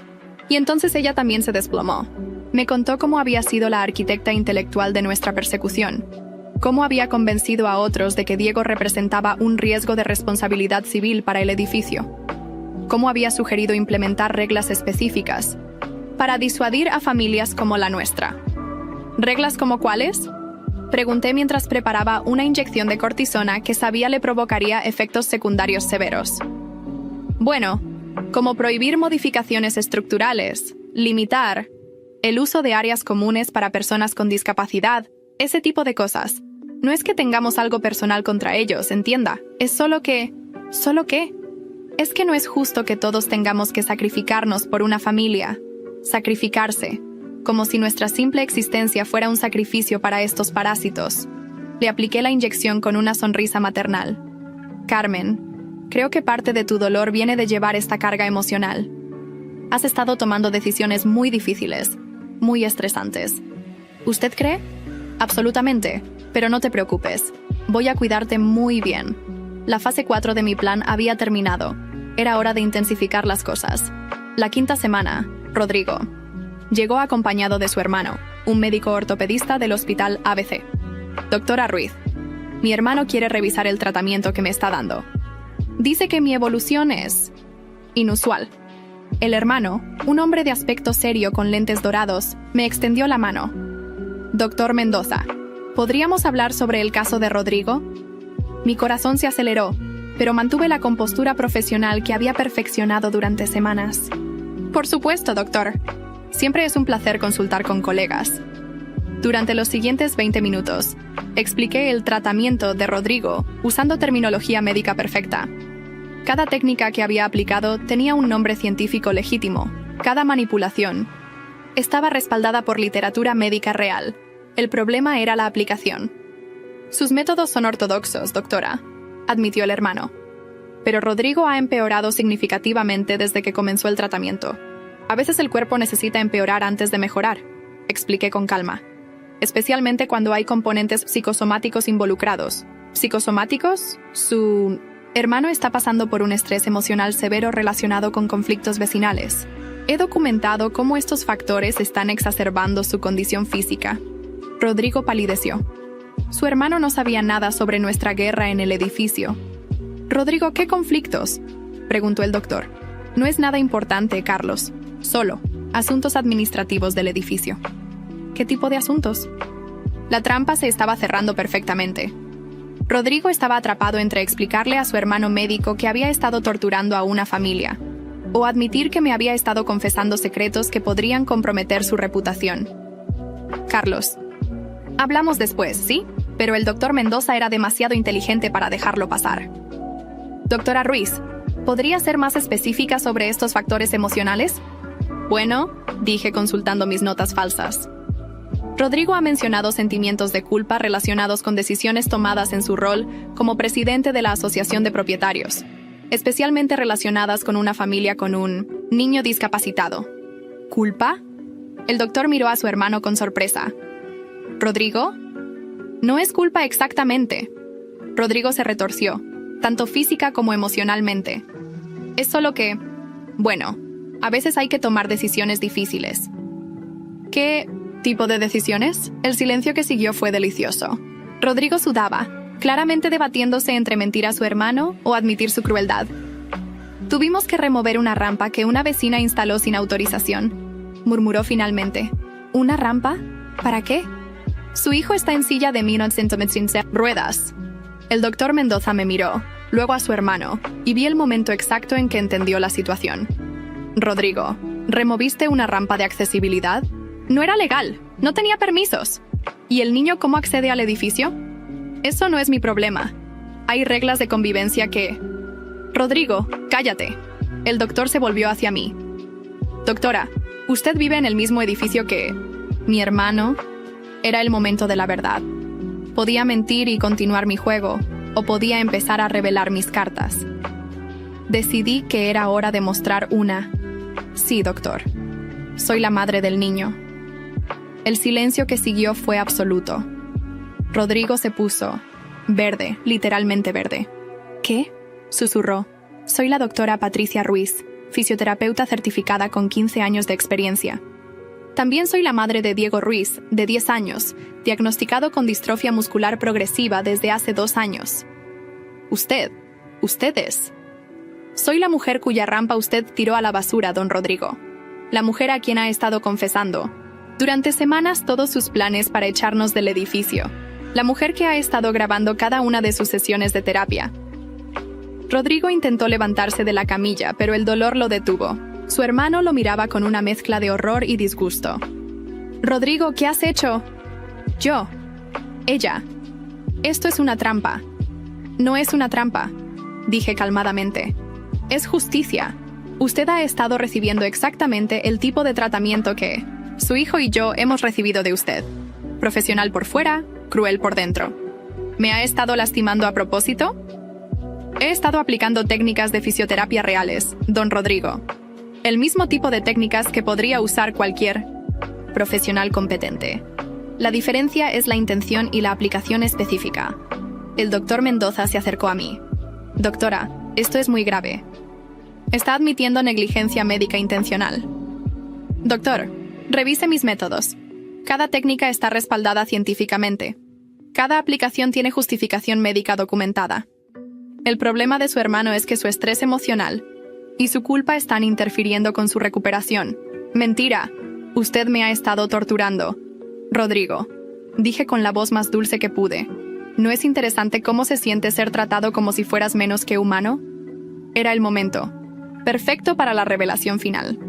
Y entonces ella también se desplomó. Me contó cómo había sido la arquitecta intelectual de nuestra persecución, cómo había convencido a otros de que Diego representaba un riesgo de responsabilidad civil para el edificio, cómo había sugerido implementar reglas específicas para disuadir a familias como la nuestra. ¿Reglas como cuáles?, pregunté mientras preparaba una inyección de cortisona que sabía le provocaría efectos secundarios severos. Bueno, como prohibir modificaciones estructurales, limitar el uso de áreas comunes para personas con discapacidad, ese tipo de cosas. No es que tengamos algo personal contra ellos, entienda. Es solo que... ¿Solo qué? Es que no es justo que todos tengamos que sacrificarnos por una familia. Sacrificarse. Como si nuestra simple existencia fuera un sacrificio para estos parásitos. Le apliqué la inyección con una sonrisa maternal. Carmen, creo que parte de tu dolor viene de llevar esta carga emocional. Has estado tomando decisiones muy difíciles, muy estresantes. ¿Usted cree? Absolutamente, pero no te preocupes. Voy a cuidarte muy bien. La fase 4 de mi plan había terminado. Era hora de intensificar las cosas. La 5ª semana, Rodrigo llegó acompañado de su hermano, un médico ortopedista del hospital ABC. Doctora Ruiz, mi hermano quiere revisar el tratamiento que me está dando. Dice que mi evolución es inusual. El hermano, un hombre de aspecto serio con lentes dorados, me extendió la mano. Doctor Mendoza, ¿podríamos hablar sobre el caso de Rodrigo? Mi corazón se aceleró, pero mantuve la compostura profesional que había perfeccionado durante semanas. Por supuesto, doctor. Siempre es un placer consultar con colegas. Durante los siguientes 20 minutos, expliqué el tratamiento de Rodrigo usando terminología médica perfecta. Cada técnica que había aplicado tenía un nombre científico legítimo. Cada manipulación estaba respaldada por literatura médica real. El problema era la aplicación. Sus métodos son ortodoxos, doctora, admitió el hermano. Pero Rodrigo ha empeorado significativamente desde que comenzó el tratamiento. A veces el cuerpo necesita empeorar antes de mejorar, expliqué con calma. Especialmente cuando hay componentes psicosomáticos involucrados. ¿Psicosomáticos? Su hermano está pasando por un estrés emocional severo relacionado con conflictos vecinales. He documentado cómo estos factores están exacerbando su condición física. Rodrigo palideció. Su hermano no sabía nada sobre nuestra guerra en el edificio. Rodrigo, ¿qué conflictos?, preguntó el doctor. No es nada importante, Carlos. Solo asuntos administrativos del edificio. ¿Qué tipo de asuntos? La trampa se estaba cerrando perfectamente. Rodrigo estaba atrapado entre explicarle a su hermano médico que había estado torturando a una familia, o admitir que me había estado confesando secretos que podrían comprometer su reputación. Carlos. Hablamos después, ¿sí? Pero el doctor Mendoza era demasiado inteligente para dejarlo pasar. Doctora Ruiz, ¿podría ser más específica sobre estos factores emocionales? Bueno, dije consultando mis notas falsas. Rodrigo ha mencionado sentimientos de culpa relacionados con decisiones tomadas en su rol como presidente de la Asociación de Propietarios, especialmente relacionadas con una familia con un niño discapacitado. ¿Culpa? El doctor miró a su hermano con sorpresa. ¿Rodrigo? No es culpa exactamente. Rodrigo se retorció, tanto física como emocionalmente. Es solo que, bueno, a veces hay que tomar decisiones difíciles. ¿Qué tipo de decisiones? El silencio que siguió fue delicioso. Rodrigo sudaba, claramente debatiéndose entre mentir a su hermano o admitir su crueldad. Tuvimos que remover una rampa que una vecina instaló sin autorización, murmuró finalmente. ¿Una rampa? ¿Para qué? Su hijo está en silla de 1915 ruedas. El doctor Mendoza me miró, luego a su hermano, y vi el momento exacto en que entendió la situación. Rodrigo, ¿removiste una rampa de accesibilidad? No era legal, no tenía permisos. ¿Y el niño cómo accede al edificio? Eso no es mi problema. Hay reglas de convivencia que... Rodrigo, cállate. El doctor se volvió hacia mí. Doctora, ¿usted vive en el mismo edificio que... mi hermano? Era el momento de la verdad. Podía mentir y continuar mi juego, o podía empezar a revelar mis cartas. Decidí que era hora de mostrar una... Sí, doctor. Soy la madre del niño. El silencio que siguió fue absoluto. Rodrigo se puso verde, literalmente verde. ¿Qué?, susurró. Soy la doctora Patricia Ruiz, fisioterapeuta certificada con 15 años de experiencia. También soy la madre de Diego Ruiz, de 10 años, diagnosticado con distrofia muscular progresiva desde hace 2 años. Ustedes. Soy la mujer cuya rampa usted tiró a la basura, don Rodrigo. La mujer a quien ha estado confesando durante semanas todos sus planes para echarnos del edificio. La mujer que ha estado grabando cada una de sus sesiones de terapia. Rodrigo intentó levantarse de la camilla, pero el dolor lo detuvo. Su hermano lo miraba con una mezcla de horror y disgusto. Rodrigo, ¿qué has hecho? Yo. Ella. Esto es una trampa. No es una trampa, dije calmadamente. Es justicia. Usted ha estado recibiendo exactamente el tipo de tratamiento que su hijo y yo hemos recibido de usted. Profesional por fuera, cruel por dentro. ¿Me ha estado lastimando a propósito? He estado aplicando técnicas de fisioterapia reales, don Rodrigo. El mismo tipo de técnicas que podría usar cualquier profesional competente. La diferencia es la intención y la aplicación específica. El doctor Mendoza se acercó a mí. Doctora, esto es muy grave. Está admitiendo negligencia médica intencional. Doctor, revise mis métodos. Cada técnica está respaldada científicamente. Cada aplicación tiene justificación médica documentada. El problema de su hermano es que su estrés emocional y su culpa están interfiriendo con su recuperación. Mentira. Usted me ha estado torturando. Rodrigo, dije con la voz más dulce que pude. ¿No es interesante cómo se siente ser tratado como si fueras menos que humano? Era el momento. Perfecto para la revelación final.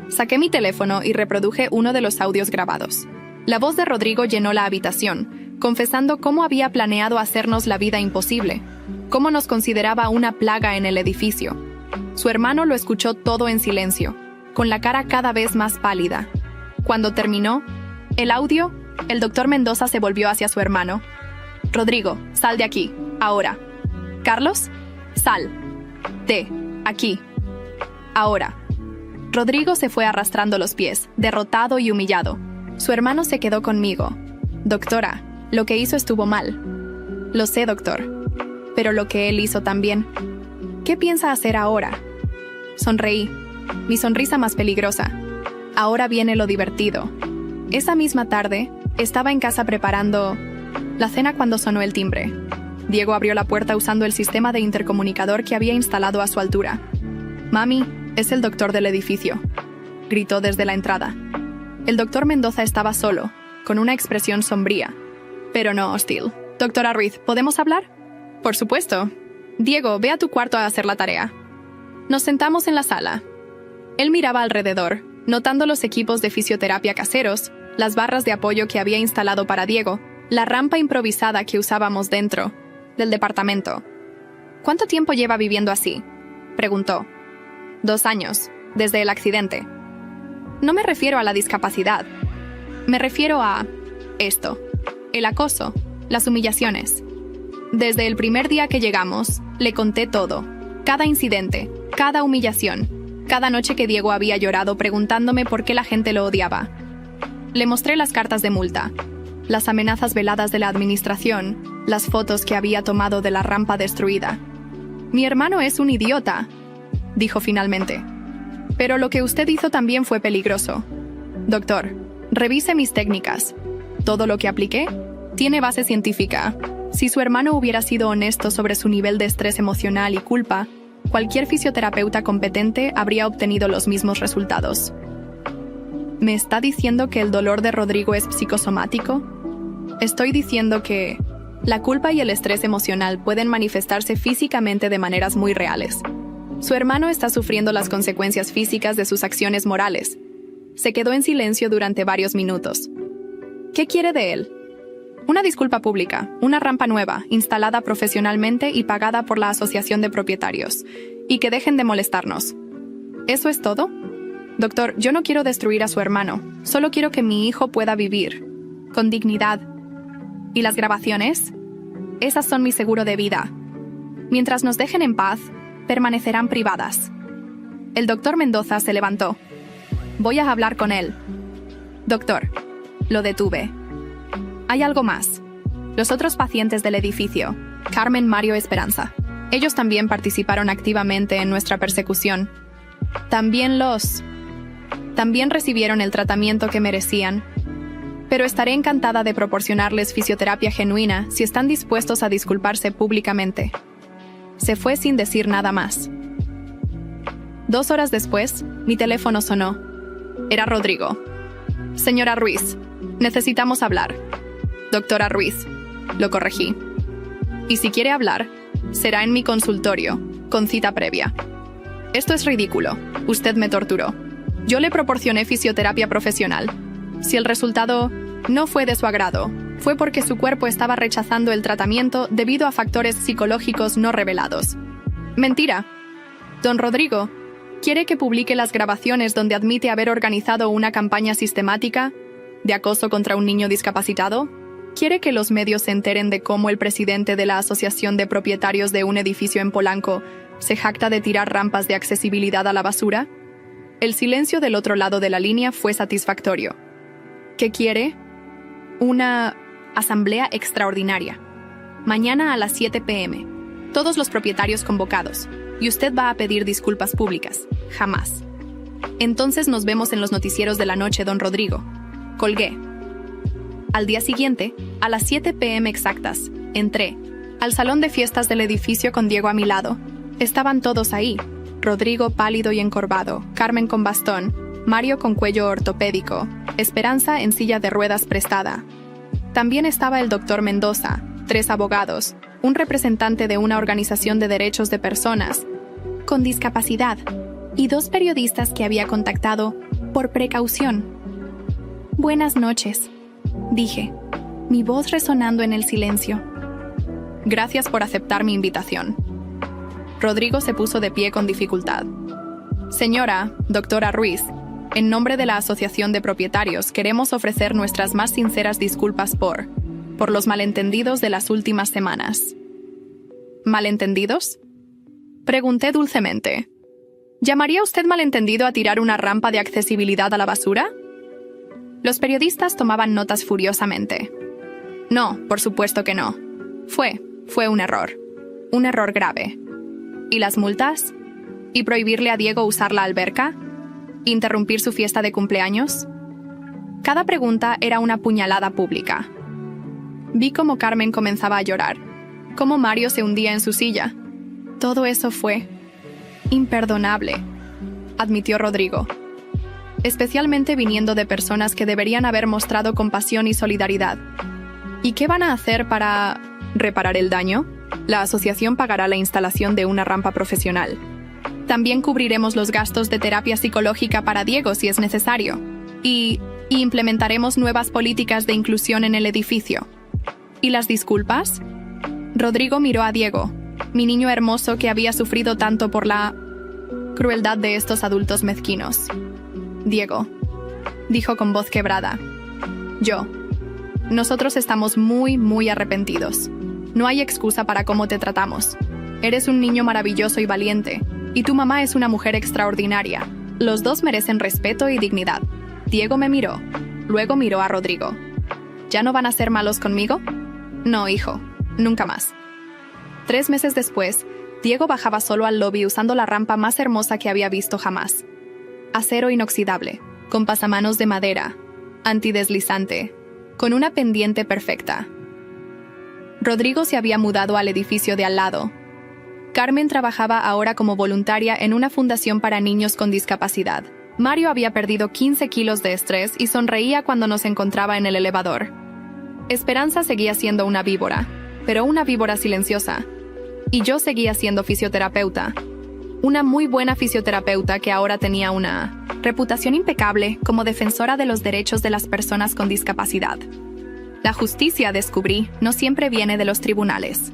Saqué mi teléfono y reproduje uno de los audios grabados. La voz de Rodrigo llenó la habitación, confesando cómo había planeado hacernos la vida imposible, cómo nos consideraba una plaga en el edificio. Su hermano lo escuchó todo en silencio, con la cara cada vez más pálida. Cuando terminó el audio, el doctor Mendoza se volvió hacia su hermano. Rodrigo, sal de aquí, ahora. Carlos, sal. De aquí. Ahora. Rodrigo se fue arrastrando los pies, derrotado y humillado. Su hermano se quedó conmigo. Doctora, lo que hizo estuvo mal. Lo sé, doctor. Pero lo que él hizo también. ¿Qué piensa hacer ahora? Sonreí. Mi sonrisa más peligrosa. Ahora viene lo divertido. Esa misma tarde, estaba en casa preparando la cena cuando sonó el timbre. Diego abrió la puerta usando el sistema de intercomunicador que había instalado a su altura. «Mami, es el doctor del edificio», gritó desde la entrada. El doctor Mendoza estaba solo, con una expresión sombría, pero no hostil. «Doctora Ruiz, ¿podemos hablar?» «Por supuesto. Diego, ve a tu cuarto a hacer la tarea». Nos sentamos en la sala. Él miraba alrededor, notando los equipos de fisioterapia caseros, las barras de apoyo que había instalado para Diego, la rampa improvisada que usábamos dentro del departamento. «¿Cuánto tiempo lleva viviendo así?», preguntó. 2 años, desde el accidente. No me refiero a la discapacidad. Me refiero a esto, el acoso, las humillaciones. Desde el primer día que llegamos, le conté todo, cada incidente, cada humillación, cada noche que Diego había llorado preguntándome por qué la gente lo odiaba. Le mostré las cartas de multa, las amenazas veladas de la administración, las fotos que había tomado de la rampa destruida. «Mi hermano es un idiota», dijo finalmente. «Pero lo que usted hizo también fue peligroso. Doctor, revise mis técnicas. Todo lo que apliqué tiene base científica. Si su hermano hubiera sido honesto sobre su nivel de estrés emocional y culpa, cualquier fisioterapeuta competente habría obtenido los mismos resultados». ¿Me está diciendo que el dolor de Rodrigo es psicosomático? Estoy diciendo que la culpa y el estrés emocional pueden manifestarse físicamente de maneras muy reales. Su hermano está sufriendo las consecuencias físicas de sus acciones morales. Se quedó en silencio durante varios minutos. ¿Qué quiere de él? Una disculpa pública, una rampa nueva, instalada profesionalmente y pagada por la Asociación de Propietarios, y que dejen de molestarnos. ¿Eso es todo? Doctor, yo no quiero destruir a su hermano, solo quiero que mi hijo pueda vivir, con dignidad. ¿Y las grabaciones? Esas son mi seguro de vida. Mientras nos dejen en paz, permanecerán privadas. El doctor Mendoza se levantó. Voy a hablar con él. Doctor, lo detuve. Hay algo más. Los otros pacientes del edificio, Carmen, Mario, Esperanza. Ellos también participaron activamente en nuestra persecución. También recibieron el tratamiento que merecían. Pero estaré encantada de proporcionarles fisioterapia genuina si están dispuestos a disculparse públicamente. Se fue sin decir nada más. 2 horas después, mi teléfono sonó. Era Rodrigo. «Señora Ruiz, necesitamos hablar». «Doctora Ruiz», lo corregí. «Y si quiere hablar, será en mi consultorio, con cita previa». «Esto es ridículo. Usted me torturó. Yo le proporcioné fisioterapia profesional. Si el resultado no fue de su agrado, fue porque su cuerpo estaba rechazando el tratamiento debido a factores psicológicos no revelados». «Mentira. Don Rodrigo, ¿quiere que publique las grabaciones donde admite haber organizado una campaña sistemática de acoso contra un niño discapacitado? ¿Quiere que los medios se enteren de cómo el presidente de la Asociación de Propietarios de un edificio en Polanco se jacta de tirar rampas de accesibilidad a la basura?» El silencio del otro lado de la línea fue satisfactorio. ¿Qué quiere? Una asamblea extraordinaria. Mañana a las 7 p.m. Todos los propietarios convocados. Y usted va a pedir disculpas públicas. Jamás. Entonces nos vemos en los noticieros de la noche, don Rodrigo. Colgué. Al día siguiente, a las 7 p.m. exactas, entré al salón de fiestas del edificio con Diego a mi lado. Estaban todos ahí. Rodrigo pálido y encorvado, Carmen con bastón, Mario con cuello ortopédico, Esperanza en silla de ruedas prestada. También estaba el doctor Mendoza, 3 abogados, un representante de una organización de derechos de personas con discapacidad y 2 periodistas que había contactado por precaución. «Buenas noches», dije, mi voz resonando en el silencio. «Gracias por aceptar mi invitación». Rodrigo se puso de pie con dificultad. «Señora, doctora Ruiz, en nombre de la Asociación de Propietarios queremos ofrecer nuestras más sinceras disculpas por los malentendidos de las últimas semanas». ¿Malentendidos?, pregunté dulcemente. ¿Llamaría usted malentendido a tirar una rampa de accesibilidad a la basura? Los periodistas tomaban notas furiosamente. «No, por supuesto que no. Fue un error grave». ¿Y las multas? ¿Y prohibirle a Diego usar la alberca? ¿Interrumpir su fiesta de cumpleaños? Cada pregunta era una puñalada pública. Vi cómo Carmen comenzaba a llorar. cómo Mario se hundía en su silla. Todo eso fue imperdonable, admitió Rodrigo. Especialmente viniendo de personas que deberían haber mostrado compasión y solidaridad. ¿Y qué van a hacer para reparar el daño? La asociación pagará la instalación de una rampa profesional. También cubriremos los gastos de terapia psicológica para Diego si es necesario. Y implementaremos nuevas políticas de inclusión en el edificio. ¿Y las disculpas? Rodrigo miró a Diego, mi niño hermoso que había sufrido tanto por la crueldad de estos adultos mezquinos. Diego, dijo con voz quebrada. Nosotros estamos muy arrepentidos. No hay excusa para cómo te tratamos. Eres un niño maravilloso y valiente, y tu mamá es una mujer extraordinaria. Los dos merecen respeto y dignidad. Diego me miró, luego miró a Rodrigo. ¿Ya no van a ser malos conmigo? No, hijo, nunca más. 3 meses después, Diego bajaba solo al lobby usando la rampa más hermosa que había visto jamás. Acero inoxidable, con pasamanos de madera, antideslizante, con una pendiente perfecta. Rodrigo se había mudado al edificio de al lado. Carmen trabajaba ahora como voluntaria en una fundación para niños con discapacidad. Mario había perdido 15 kilos de estrés y sonreía cuando nos encontraba en el elevador. Esperanza seguía siendo una víbora, pero una víbora silenciosa. Y yo seguía siendo fisioterapeuta. Una muy buena fisioterapeuta que ahora tenía una reputación impecable como defensora de los derechos de las personas con discapacidad. La justicia, descubrí, no siempre viene de los tribunales.